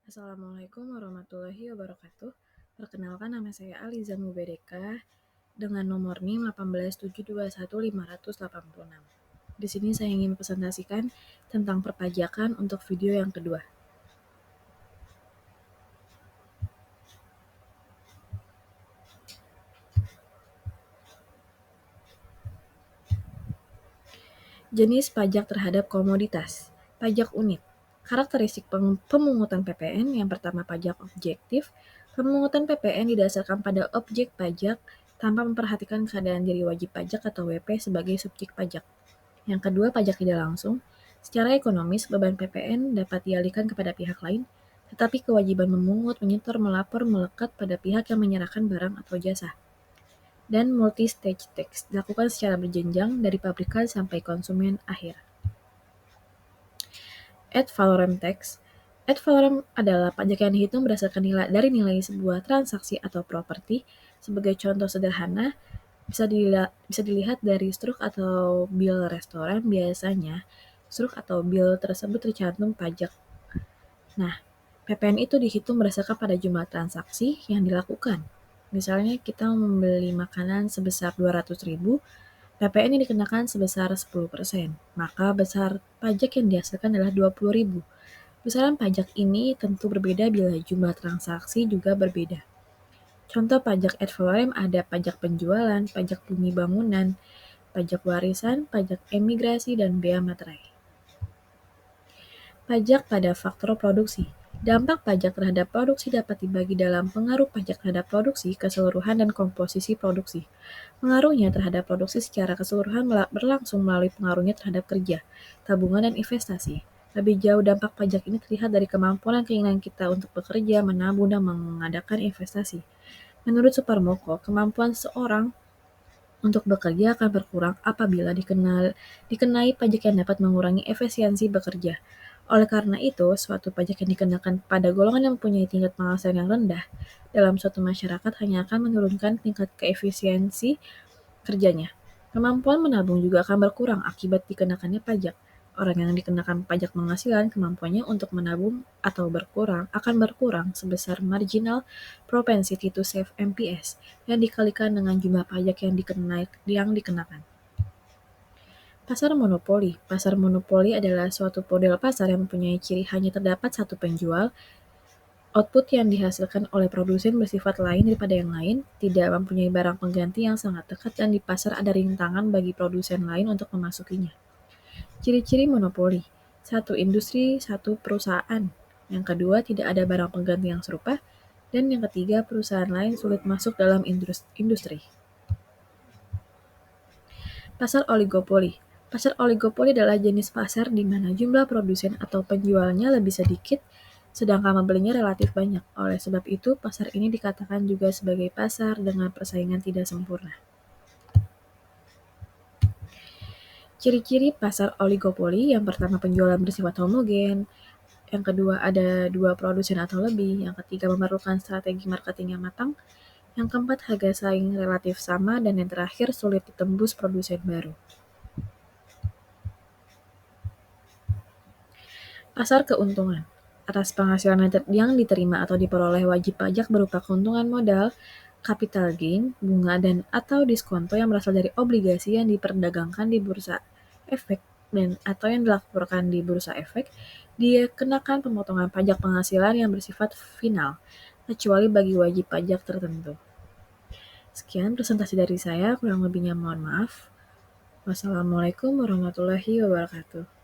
Assalamualaikum warahmatullahi wabarakatuh. Perkenalkan, nama saya Aliza Mubedeka dengan nomor NIM 187215686. Di sini saya ingin presentasikan tentang perpajakan untuk video yang kedua. Jenis pajak terhadap komoditas. Pajak unit. Karakteristik pemungutan PPN. Yang pertama, pajak objektif. Pemungutan PPN didasarkan pada objek pajak tanpa memperhatikan keadaan diri wajib pajak atau WP sebagai subjek pajak. Yang kedua, pajak tidak langsung. Secara ekonomis, beban PPN dapat dialihkan kepada pihak lain, tetapi kewajiban memungut, menyetor, melapor melekat pada pihak yang menyerahkan barang atau jasa. Dan multi-stage tax dilakukan secara berjenjang dari pabrikan sampai konsumen akhir. Ad valorem tax. Ad valorem adalah pajak yang dihitung berdasarkan dari nilai sebuah transaksi atau properti. Sebagai contoh sederhana, bisa dilihat dari struk atau bil restoran. Biasanya, struk atau bil tersebut tercantum pajak. Nah, PPN itu dihitung berdasarkan pada jumlah transaksi yang dilakukan. Misalnya kita membeli makanan sebesar 200.000, PPN yang dikenakan sebesar 10%, maka besar pajak yang dihasilkan adalah 20.000. Besaran pajak ini tentu berbeda bila jumlah transaksi juga berbeda. Contoh pajak ad valorem ada pajak penjualan, pajak bumi bangunan, pajak warisan, pajak emigrasi, dan bea materai. Pajak pada faktor produksi. Dampak pajak terhadap produksi dapat dibagi dalam pengaruh pajak terhadap produksi, keseluruhan, dan komposisi produksi. Pengaruhnya terhadap produksi secara keseluruhan berlangsung melalui pengaruhnya terhadap kerja, tabungan, dan investasi. Lebih jauh, dampak pajak ini terlihat dari kemampuan dan keinginan kita untuk bekerja, menabung, dan mengadakan investasi. Menurut Suparmoko, kemampuan seorang untuk bekerja akan berkurang apabila dikenai pajak yang dapat mengurangi efisiensi bekerja. Oleh karena itu, suatu pajak yang dikenakan pada golongan yang mempunyai tingkat penghasilan yang rendah dalam suatu masyarakat hanya akan menurunkan tingkat keefisiensi kerjanya. Kemampuan menabung juga akan berkurang akibat dikenakannya pajak. Orang yang dikenakan pajak penghasilan, kemampuannya untuk menabung akan berkurang sebesar marginal propensity to save MPS yang dikalikan dengan jumlah pajak yang dikenakan. Pasar monopoli. Pasar monopoli adalah suatu model pasar yang mempunyai ciri hanya terdapat satu penjual. Output yang dihasilkan oleh produsen bersifat lain daripada yang lain, tidak mempunyai barang pengganti yang sangat dekat, dan di pasar ada rintangan bagi produsen lain untuk memasukinya. Ciri-ciri monopoli. 1. Industri, 1 perusahaan. Yang kedua, tidak ada barang pengganti yang serupa. Dan yang ketiga, perusahaan lain sulit masuk dalam industri. Pasar oligopoli. Pasar oligopoli adalah jenis pasar di mana jumlah produsen atau penjualnya lebih sedikit, sedangkan pembelinya relatif banyak. Oleh sebab itu, pasar ini dikatakan juga sebagai pasar dengan persaingan tidak sempurna. Ciri-ciri pasar oligopoli. Yang pertama, penjualan bersifat homogen. Yang kedua, ada 2 produsen atau lebih. Yang ketiga, memerlukan strategi marketing yang matang. Yang keempat, harga saing relatif sama. Dan yang terakhir, sulit ditembus produsen baru. Pasar keuntungan. Atas penghasilan yang diterima atau diperoleh wajib pajak berupa keuntungan modal, capital gain, bunga, dan atau diskonto yang berasal dari obligasi yang diperdagangkan di bursa efek dan atau yang dilaporkan di bursa efek, dia kenakan pemotongan pajak penghasilan yang bersifat final, kecuali bagi wajib pajak tertentu. Sekian presentasi dari saya, kurang lebihnya mohon maaf. Wassalamualaikum warahmatullahi wabarakatuh.